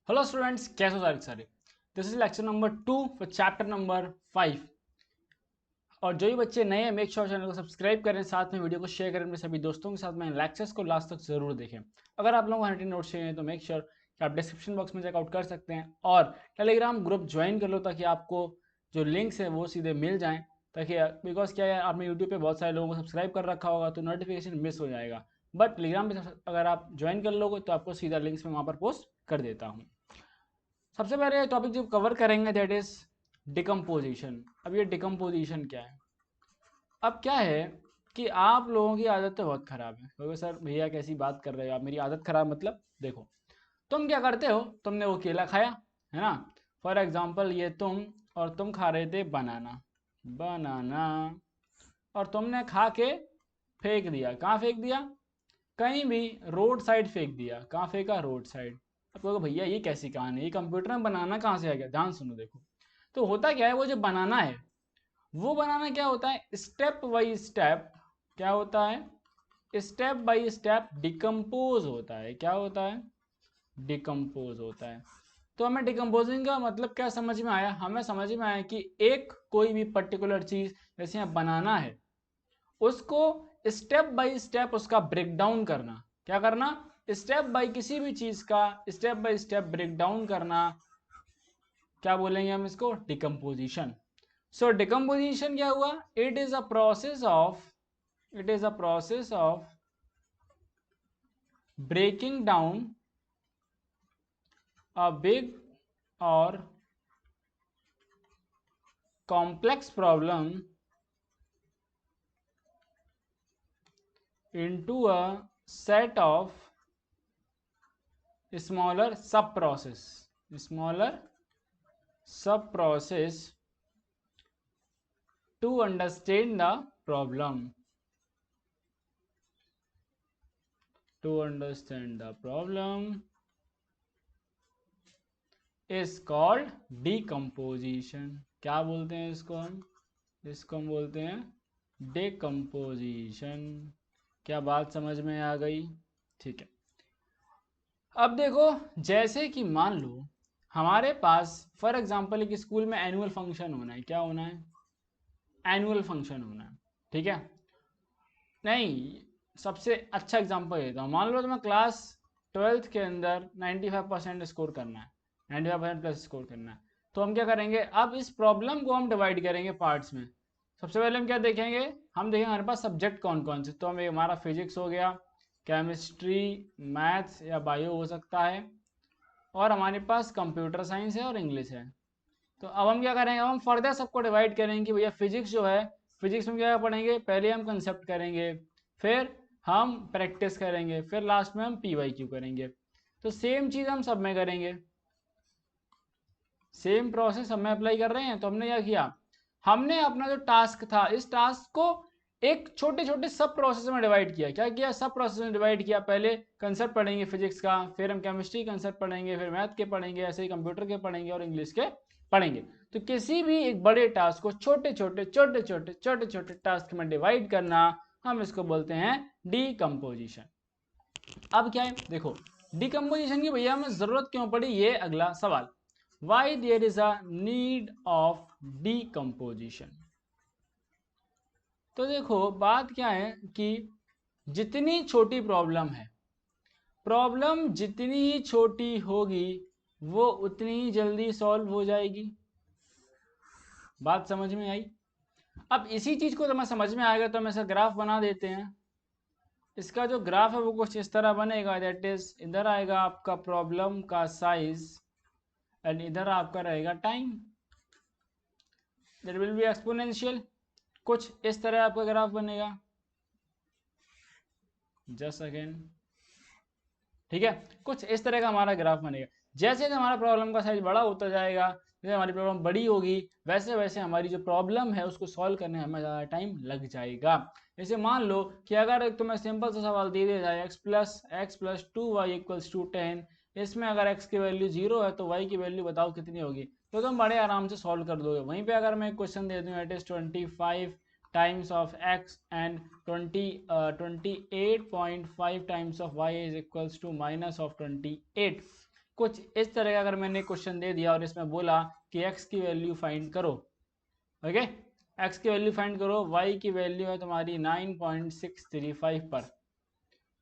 Hello students, कैसे हो सारे। This is lecture number 2 for chapter number 5। और जो भी बच्चे नए हैं, मेक श्योर चैनल को सब्सक्राइब करें, साथ में वीडियो को शेयर करें अपने सभी दोस्तों के साथ में। लेक्चर्स को लास्ट तक जरूर देखें। अगर आप लोगों को हैंडराइटिंग नोट्स चाहिए तो मेक श्योर कि आप डिस्क्रिप्शन बॉक्स में चेकआउट कर सकते हैं और टेलीग्राम ग्रुप ज्वाइन कर लो, ताकि आपको जो लिंक्स हैं वो सीधे मिल जाएं। ताकि बिकॉज क्या है, आपने यूट्यूब पे बहुत सारे लोगों को सब्सक्राइब कर रखा होगा तो नोटिफिकेशन मिस हो जाएगा। बट टेलीग्राम पे अगर आप ज्वाइन कर लोगे तो आपको सीधा लिंक्स में वहाँ पर पोस्ट कर देता हूँ। सबसे पहले टॉपिक जो कवर करेंगे दैट इज डिकम्पोजिशन। अब ये डिकम्पोजिशन क्या है? अब क्या है कि आप लोगों की आदत तो बहुत ख़राब है। क्योंकि सर भैया कैसी बात कर रहे हो आप, मेरी आदत ख़राब मतलब देखो, तुम क्या करते हो, तुमने वो केला खाया है ना। फॉर एग्जाम्पल ये तुम और तुम खा रहे थे बनाना बनाना, और तुमने खा के फेंक दिया। कहाँ फेंक दिया? कहीं भी रोड साइड फेंक दिया। कहाँ फेंका? Road side. अब कहोगे भैया ये कैसी कहानी है, ये कंप्यूटर में बनाना कहाँ से आ गया? ध्यान सुनो, देखो तो होता क्या है, वो जो बनाना है वो बनाना क्या होता है, स्टेप बाई स्टेप क्या होता है, स्टेप बाई स्टेप डिकम्पोज होता है। क्या होता है? डिकम्पोज होता है। तो हमें डिकम्पोजिंग का मतलब क्या समझ में आया? हमें समझ में आया कि एक कोई भी पर्टिकुलर चीज जैसे यहाँ बनाना है, उसको स्टेप बाय स्टेप उसका ब्रेक डाउन करना। क्या करना? स्टेप बाय किसी भी चीज का step by step break down करना। क्या बोलेंगे हम इसको? डिकम्पोजिशन। सो डिकम्पोजिशन क्या हुआ? It is a process of it is a process of breaking down a big और complex problem into a set of smaller sub process to understand the problem. To understand the problem is called decomposition. क्या बोलते हैं इसको हम? इसको हम बोलते हैं decomposition। क्या बात समझ में आ गई? ठीक है। अब देखो, जैसे कि मान लो हमारे पास फॉर एग्जांपल एक स्कूल में एनुअल फंक्शन होना है। क्या होना है? एनुअल फंक्शन होना है। ठीक है। नहीं, सबसे अच्छा एग्जांपल देता हूँ। मान लो तुम्हें क्लास 12th के अंदर 95% स्कोर करना है, 95% प्लस स्कोर करना है। तो हम क्या करेंगे, अब इस प्रॉब्लम को हम डिवाइड करेंगे पार्ट्स में। सबसे पहले हम क्या देखेंगे, हम देखेंगे हमारे पास सब्जेक्ट कौन कौन से। तो हमें हमारा फिजिक्स हो गया, केमिस्ट्री, मैथ्स या बायो हो सकता है, और हमारे पास कंप्यूटर साइंस है और इंग्लिश है। तो अब हम क्या करेंगे, अब हम फर्दर सबको डिवाइड करेंगे कि भैया फिजिक्स जो है, फिजिक्स में क्या पढ़ेंगे, पहले हम कंसेप्ट करेंगे, फिर हम प्रैक्टिस करेंगे, फिर लास्ट में हम PYQ करेंगे। तो सेम चीज़ हम सब में करेंगे, सेम प्रोसेस हम में अप्लाई कर रहे हैं। तो हमने क्या किया, हमने अपना जो टास्क था इस टास्क को एक छोटे छोटे सब प्रोसेस में डिवाइड किया। क्या किया? सब प्रोसेस में डिवाइड किया। पहले कंसेप्ट पढ़ेंगे फिजिक्स का, फिर हम केमिस्ट्री कंसेप्ट पढ़ेंगे, फिर मैथ के पढ़ेंगे, ऐसे ही कंप्यूटर के पढ़ेंगे और इंग्लिश के पढ़ेंगे। तो किसी भी एक बड़े टास्क को छोटे छोटे छोटे छोटे छोटे छोटे टास्क में डिवाइड करना, हम इसको बोलते हैं डीकम्पोजिशन। अब क्या है, देखो डीकम्पोजिशन की भैया हमें जरूरत क्यों पड़ी, ये अगला सवाल। Why there is a need of decomposition? तो देखो बात क्या है कि जितनी छोटी प्रॉब्लम है, प्रॉब्लम जितनी ही छोटी होगी वो उतनी ही जल्दी सॉल्व हो जाएगी। बात समझ में आई? अब इसी चीज को तो मैं समझ में आएगा तो हम ऐसा ग्राफ बना देते हैं। इसका जो ग्राफ है वो कुछ इस तरह बनेगा, दैट इज इधर आएगा आपका प्रॉब्लम का साइज एंड इधर आपका रहेगा time. That will be exponential. कुछ इस तरह आपका ग्राफ बनेगा। जस्ट अगेन, ठीक है, कुछ इस तरह का हमारा ग्राफ बनेगा। जैसे जैसे हमारा प्रॉब्लम का साइज बड़ा होता जाएगा, जैसे हमारी प्रॉब्लम बड़ी होगी, वैसे वैसे हमारी जो प्रॉब्लम है उसको सॉल्व करने में हमें ज़्यादा टाइम लग जाएगा। जैसे मान लो कि अगर एक तुम्हें सिंपल सा सवाल दे दिया जाए, x+2y=10, इसमें अगर x की वैल्यू 0 है तो y की वैल्यू बताओ कितनी होगी, तो तुम बड़े आराम से सॉल्व कर दोगे। वहीं पे अगर मैं एक क्वेश्चन दे दूँ, it is 25 times of x and 28.5 times of y is equals to minus of 28, कुछ इस तरह का अगर मैंने क्वेश्चन दे दिया और इसमें बोला कि x की वैल्यू फाइंड करो, ओके, x की वैल्यू फाइंड करो, y की वैल्यू है तुम्हारी 9.635 पर,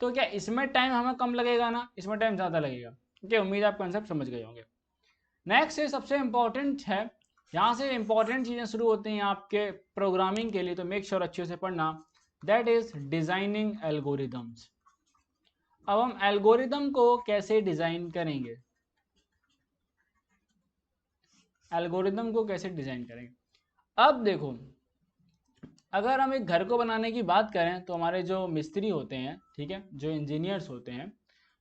तो क्या इसमें टाइम हमें कम लगेगा ना, इसमें टाइम ज़्यादा लगेगा। ओके, उम्मीद आप कंसेप्ट समझ गए होंगे। नेक्स्ट सबसे इंपॉर्टेंट है, यहाँ से इंपॉर्टेंट चीज़ें शुरू होती हैं आपके प्रोग्रामिंग के लिए, तो मेक श्योर अच्छे से पढ़ना। That is designing algorithms. अब हम एल्गोरिदम को कैसे डिजाइन करेंगे, एल्गोरिदम को कैसे डिजाइन करेंगे। अब देखो, अगर हम एक घर को बनाने की बात करें तो हमारे जो मिस्त्री होते हैं, ठीक है, जो इंजीनियर्स होते हैं,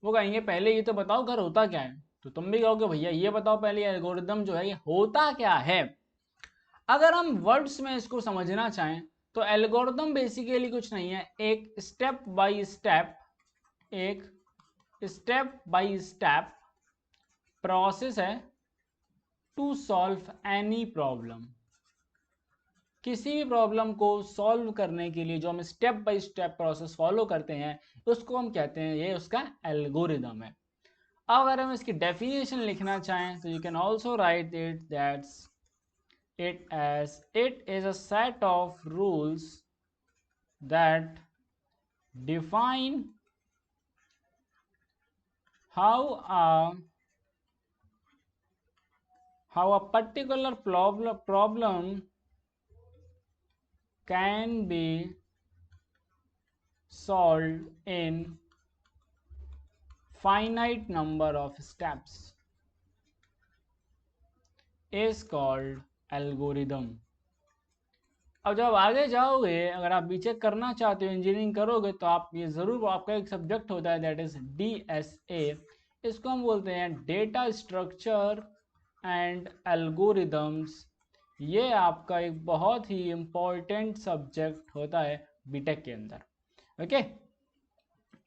वो कहेंगे पहले ये तो बताओ घर होता क्या है, तो तुम भी कहोगे भैया ये बताओ पहले एल्गोरिदम जो है ये होता क्या है। अगर हम वर्ड्स में इसको समझना चाहें तो एल्गोरिदम बेसिकली कुछ नहीं है, एक स्टेप बाय स्टेप, एक स्टेप बाय स्टेप प्रोसेस है टू सॉल्व एनी प्रॉब्लम। किसी भी प्रॉब्लम को सॉल्व करने के लिए जो हम step by step process follow करते हैं उसको हम कहते हैं, ये उसका एल्गोरिदम है। अब अगर हम इसकी डेफिनेशन लिखना चाहें तो you can also right it that's it as it is a set of rules that define how a particular problem can be solved in finite number of steps is called algorithm। अब जब आगे जाओगे, अगर आप BTech करना चाहते हो, engineering करोगे, तो आप ये ज़रूर, आपका एक सब्जेक्ट होता है दैट इज DSA, इसको हम बोलते हैं डेटा स्ट्रक्चर एंड एल्गोरिदम्स। ये आपका एक बहुत ही इम्पोर्टेंट सब्जेक्ट होता है बीटेक के अंदर। ओके,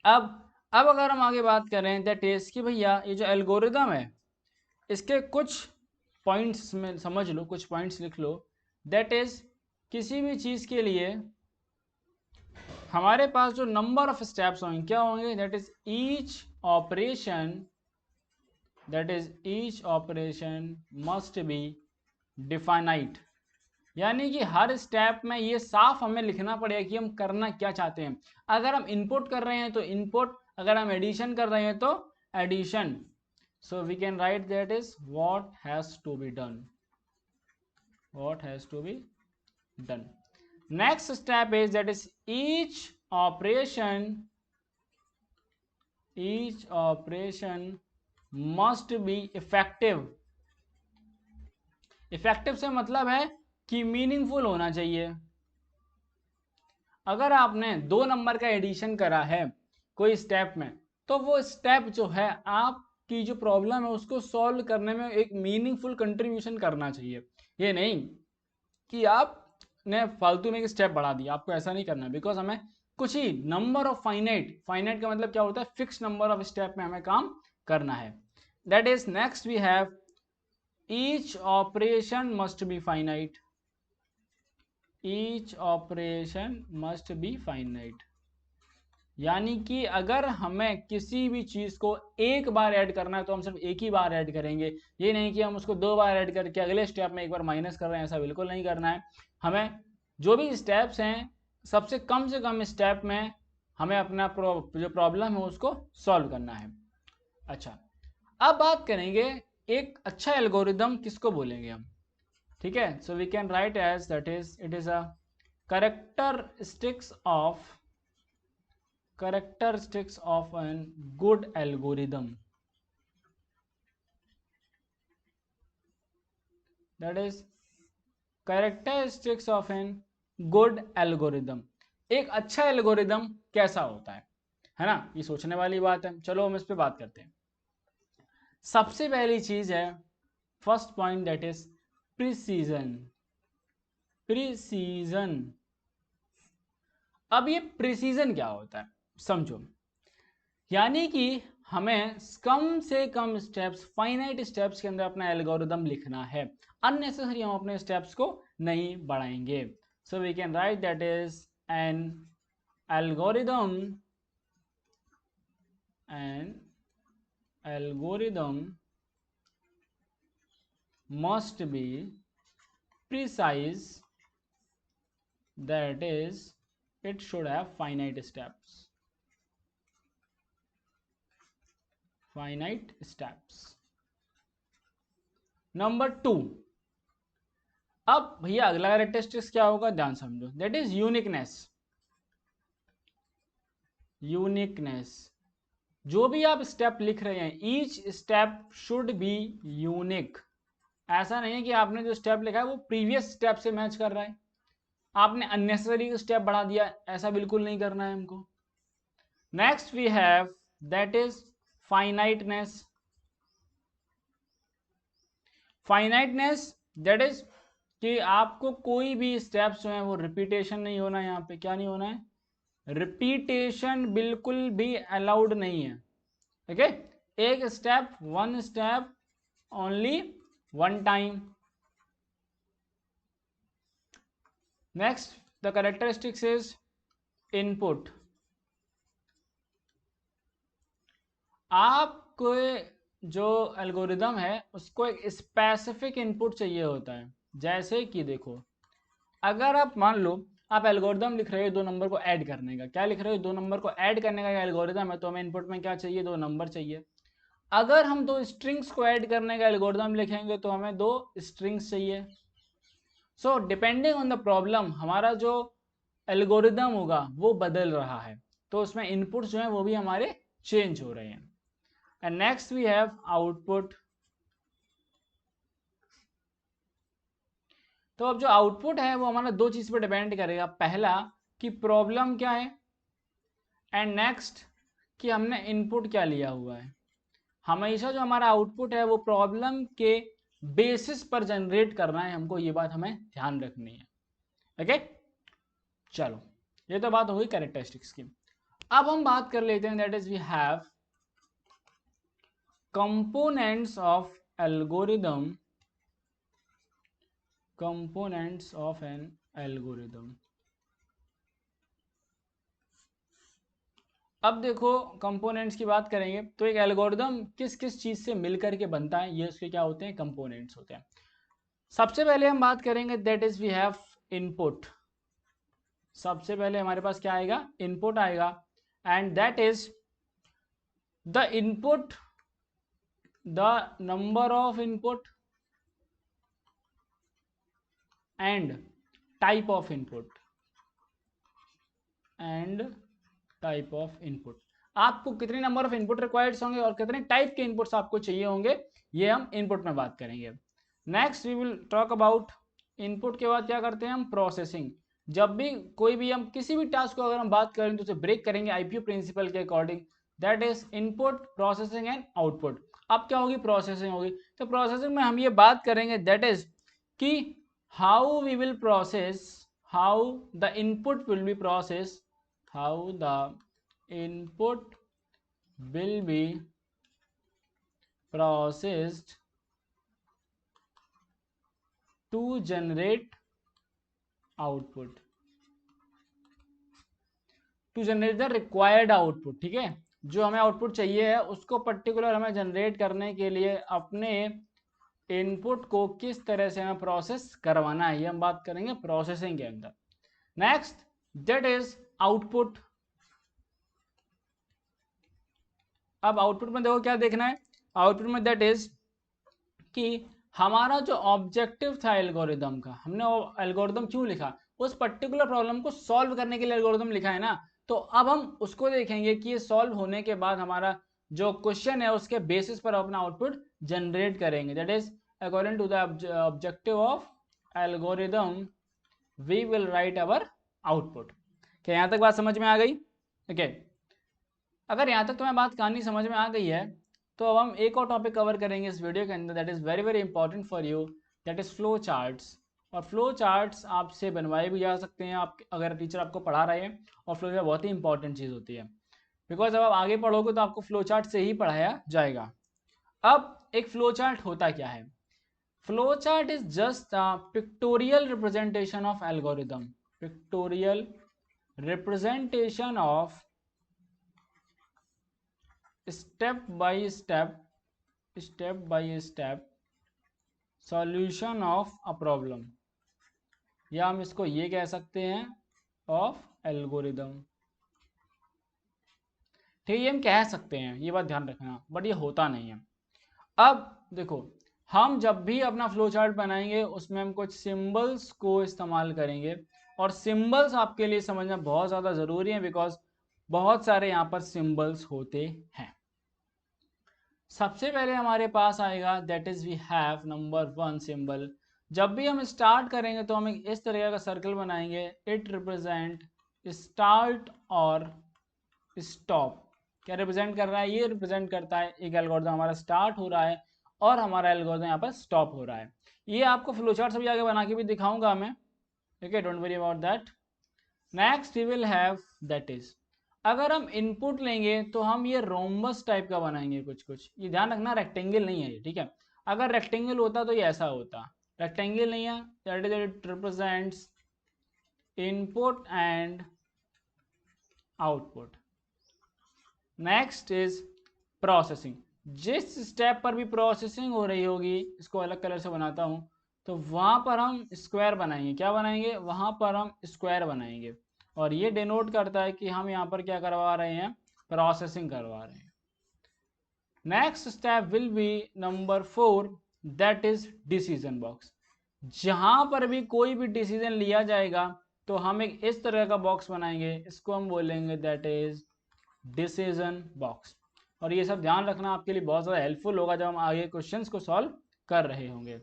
अब अगर हम आगे बात करें दैट इज कि भैया ये जो एल्गोरिदम है इसके कुछ पॉइंट्स में समझ लो, कुछ पॉइंट्स लिख लो। दैट इज किसी भी चीज़ के लिए हमारे पास जो नंबर ऑफ स्टेप्स होंगे क्या होंगे, that is each operation must B definite. यानी कि हर स्टेप में ये साफ हमें लिखना पड़ेगा कि हम करना क्या चाहते हैं। अगर हम इनपुट कर रहे हैं तो इनपुट, अगर हम एडिशन कर रहे हैं तो addition. So we can write that is what has to be done, what has to be done. Next step is that is each operation must be effective। Effective से मतलब है कि मीनिंगफुल होना चाहिए। अगर आपने 2 नंबर का एडिशन करा है कोई स्टेप में, तो वो स्टेप जो है आपकी जो प्रॉब्लम है उसको सॉल्व करने में एक मीनिंगफुल कंट्रीब्यूशन करना चाहिए। ये नहीं कि आपने फालतू में एक स्टेप बढ़ा दिया, आपको ऐसा नहीं करना है, बिकॉज हमें कुछ ही नंबर ऑफ फाइनाइट का मतलब क्या होता है, फिक्स नंबर ऑफ स्टेप में हमें काम करना है। That is next we have each operation must be finite, each operation must be finite. यानी कि अगर हमें किसी भी चीज़ को एक बार ऐड करना है तो हम सिर्फ एक ही बार ऐड करेंगे। ये नहीं कि हम उसको 2 बार ऐड करके अगले स्टेप में एक बार माइनस कर रहे हैं, ऐसा बिल्कुल नहीं करना है। हमें जो भी स्टेप्स हैं सबसे कम से कम स्टेप में हमें अपना जो प्रॉब्लम है उसको सॉल्व करना है। अच्छा, अब बात करेंगे एक अच्छा एल्गोरिदम किसको बोलेंगे हम, ठीक है। So we can write as that is it is a characteristics of an good algorithm। That is characteristics of an good algorithm। एक अच्छा एल्गोरिदम कैसा होता है ना, ये सोचने वाली बात है। चलो हम इस पे बात करते हैं। सबसे पहली चीज है, first point, that is precision. Precision, अब ये प्रिसीजन क्या होता है समझो। यानी कि हमें कम से कम स्टेप्स, फाइनाइट स्टेप्स के अंदर अपना एल्गोरिदम लिखना है, अननेसेसरी हम अपने स्टेप्स को नहीं बढ़ाएंगे। So we can write that is an algorithm algorithm must be precise, that is it should have finite steps. Number 2, अब भैया अगला कैरेक्टरिस्टिक्स क्या होगा, ध्यान समझो, दैट इज यूनिकनेस। जो भी आप स्टेप लिख रहे हैं, each step should be unique. ऐसा नहीं है कि आपने जो स्टेप लिखा है वो प्रीवियस स्टेप से मैच कर रहा है, आपने अननेसेसरी स्टेप बढ़ा दिया, ऐसा बिल्कुल नहीं करना है हमको। Next we have that is finiteness. That is कि आपको कोई भी स्टेप्स जो है वो रिपीटेशन नहीं होना है। यहाँ पे क्या नहीं होना है, रिपीटेशन बिल्कुल भी अलाउड नहीं है। ओके, एक step, one step only one time. Next the characteristics is input. आपको जो एल्गोरिदम है उसको एक स्पेसिफिक इनपुट चाहिए होता है। जैसे कि देखो, अगर आप मान लो आप एल्गोरिदम लिख रहे हो 2 नंबर को ऐड करने का, क्या लिख रहे हो, 2 नंबर को ऐड करने का एल्गोरिदम है, तो हमें इनपुट में क्या चाहिए, 2 नंबर चाहिए। अगर हम 2 स्ट्रिंग्स को ऐड करने का एल्गोरिदम लिखेंगे तो हमें 2 स्ट्रिंग्स चाहिए। So depending on the problem हमारा जो एल्गोरिदम होगा वो बदल रहा है, तो उसमें इनपुट्स जो है वो भी हमारे चेंज हो रहे हैं। And next we have output. तो अब जो आउटपुट है वो हमारा 2 चीज पर डिपेंड करेगा। पहला कि प्रॉब्लम क्या है, एंड नेक्स्ट कि हमने इनपुट क्या लिया हुआ है। हमेशा जो हमारा आउटपुट है वो प्रॉब्लम के बेसिस पर जनरेट करना है हमको, ये बात हमें ध्यान रखनी है। ओके, चलो ये तो बात हो गई कैरेक्टरिस्टिक्स की। अब हम बात कर लेते हैं, that is we have components of algorithm. Components of an algorithm. अब देखो, कंपोनेंट्स की बात करेंगे तो एक एल्गोरिदम किस किस चीज से मिलकर के बनता है, ये उसके क्या होते हैं, कंपोनेंट्स होते हैं। सबसे पहले हम बात करेंगे, that is we have input. सबसे पहले हमारे पास क्या आएगा, इनपुट आएगा, and that is the input, the number of input and type of input. आपको कितने नंबर ऑफ इनपुट रिक्वायर्ड होंगे और कितने टाइप के इनपुट्स आपको चाहिए होंगे, ये हम इनपुट में बात करेंगे। Next we will talk about input के बाद क्या करते हैं हम, प्रोसेसिंग। जब भी कोई भी हम किसी भी टास्क को अगर हम बात करें तो उसे ब्रेक करेंगे आईपीओ प्रिंसिपल के according, that is input, processing and output. अब क्या होगी, प्रोसेसिंग होगी। तो प्रोसेसिंग में हम ये बात करेंगे दैट इज कि how we will process, how the input will be process, how the input will be processed to generate output, to generate the required output। ठीक है, जो हमें आउटपुट चाहिए है उसको पर्टिकुलर हमें जनरेट करने के लिए अपने इनपुट को किस तरह से हमें प्रोसेस करवाना है, ये हम बात करेंगे प्रोसेसिंग के अंदर। Next that is output. अब आउटपुट में देखो क्या देखना है, आउटपुट में दैट इज कि हमारा जो ऑब्जेक्टिव था एल्गोरिदम का, हमने एल्गोरिदम क्यों लिखा, उस पर्टिकुलर प्रॉब्लम को सॉल्व करने के लिए एल्गोरिदम लिखा है ना। तो अब हम उसको देखेंगे कि ये सॉल्व होने के बाद हमारा जो क्वेश्चन है उसके बेसिस पर अपना आउटपुट जनरेट करेंगे, that is according to the objective of algorithm we will write our output. क्या यहाँ तक बात समझ में आ गई? ओके, अगर यहाँ तक तुम्हें बात कहानी समझ में आ गई है तो अब हम एक और टॉपिक कवर करेंगे इस वीडियो के अंदर, that is very very important for you, that is flow charts. और फ्लो चार्ट्स आपसे बनवाए भी जा सकते हैं आप अगर टीचर आपको पढ़ा रहे हैं, और फ्लो चार्ट बहुत ही इंपॉर्टेंट चीज़ होती है, बिकॉज अब आप आगे पढ़ोगे तो आपको फ्लो चार्ट से ही पढ़ाया जाएगा। अब एक फ्लो चार्ट होता क्या है, flow chart is just pictorial representation of algorithm, pictorial representation of step by step solution of a problem, या हम इसको ये कह सकते हैं ऑफ एल्गोरिदम। ठीक है, ये हम कह सकते हैं, ये बात ध्यान रखना, बट ये होता नहीं है। अब देखो, हम जब भी अपना फ्लो चार्ट बनाएंगे उसमें हम कुछ सिंबल्स को इस्तेमाल करेंगे, और सिंबल्स आपके लिए समझना बहुत ज़्यादा ज़रूरी है, बिकॉज बहुत सारे यहाँ पर सिंबल्स होते हैं। सबसे पहले हमारे पास आएगा that is we have number 1 symbol. जब भी हम स्टार्ट करेंगे तो हम एक इस तरह का सर्कल बनाएंगे, इट रिप्रेजेंट स्टार्ट और स्टॉप। क्या रिप्रेजेंट कर रहा है? ये रिप्रेजेंट करता है एक एल्गोरिथम हमारा स्टार्ट हो रहा है और हमारा एल्गोरिथम यहाँ पर स्टॉप हो रहा है। ये आपको फ्लोचार्ट सभी आगे बना के भी दिखाऊंगा मैं, okay, don't worry about that. Next we will have that is, अगर हम इनपुट लेंगे तो हम ये रोम्बस टाइप का बनाएंगे कुछ कुछ, ये ध्यान रखना रेक्टेंगल नहीं है ये, ठीक है। अगर रेक्टेंगल होता तो ये ऐसा होता, रेक्टेंगल नहीं है, that is it represents input and output. Next is processing, जिस स्टेप पर भी प्रोसेसिंग हो रही होगी, इसको अलग कलर से बनाता हूं, तो वहां पर हम स्क्वायर बनाएंगे। क्या बनाएंगे? वहां पर हम स्क्वायर बनाएंगे, और ये डिनोट करता है कि हम यहाँ पर क्या करवा रहे हैं? प्रोसेसिंग करवा रहे हैं। Next step will be number 4, that is decision box. जहां पर भी कोई भी डिसीजन लिया जाएगा तो हम एक इस तरह का बॉक्स बनाएंगे, इसको हम बोलेंगे दैट इज डिसीजन बॉक्स। और ये सब ध्यान रखना आपके लिए बहुत ज़्यादा हेल्पफुल होगा जब हम आगे क्वेश्चंस को सॉल्व कर रहे होंगे।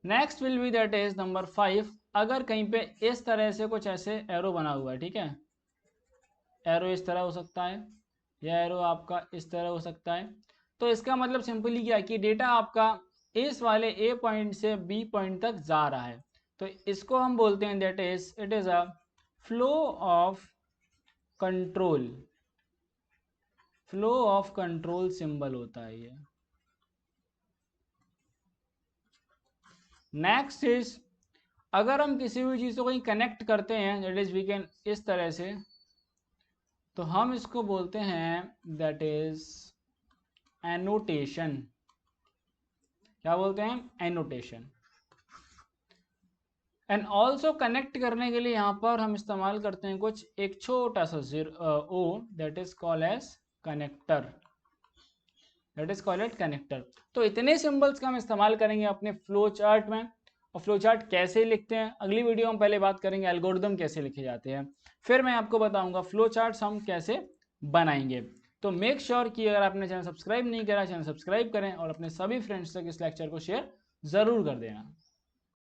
Next will be that is number 5, अगर कहीं पे इस तरह से कुछ ऐसे एरो बना हुआ है, ठीक है, एरो इस तरह हो सकता है, या एरो आपका इस तरह हो सकता है, तो इसका मतलब सिंपली क्या है कि डेटा आपका इस वाले ए पॉइंट से बी पॉइंट तक जा रहा है, तो इसको हम बोलते हैं that is it is a flow of control, flow of control symbol होता है ये। नेक्स्ट इज, अगर हम किसी भी चीज को कहीं कनेक्ट करते हैं, दैट इज वी कैन इस तरह से, तो हम इसको बोलते हैं दैट इज एनोटेशन। क्या बोलते हैं? एनोटेशन। एंड ऑल्सो कनेक्ट करने के लिए यहाँ पर हम इस्तेमाल करते हैं कुछ एक छोटा सा ओ, that is called edge connector, that is called edge connector. तो इतने सिंबल्स का हम इस्तेमाल करेंगे अपने फ्लो चार्ट में। और फ्लो चार्ट कैसे लिखते हैं अगली वीडियो में पहले बात करेंगे, एल्गोरिदम कैसे लिखे जाते हैं, फिर मैं आपको बताऊंगा फ्लो चार्ट्स हम कैसे बनाएंगे। तो मेक श्योर कि अगर आपने चैनल सब्सक्राइब नहीं करा, चैनल सब्सक्राइब करें और अपने सभी फ्रेंड्स तक इस लेक्चर को शेयर जरूर कर देना।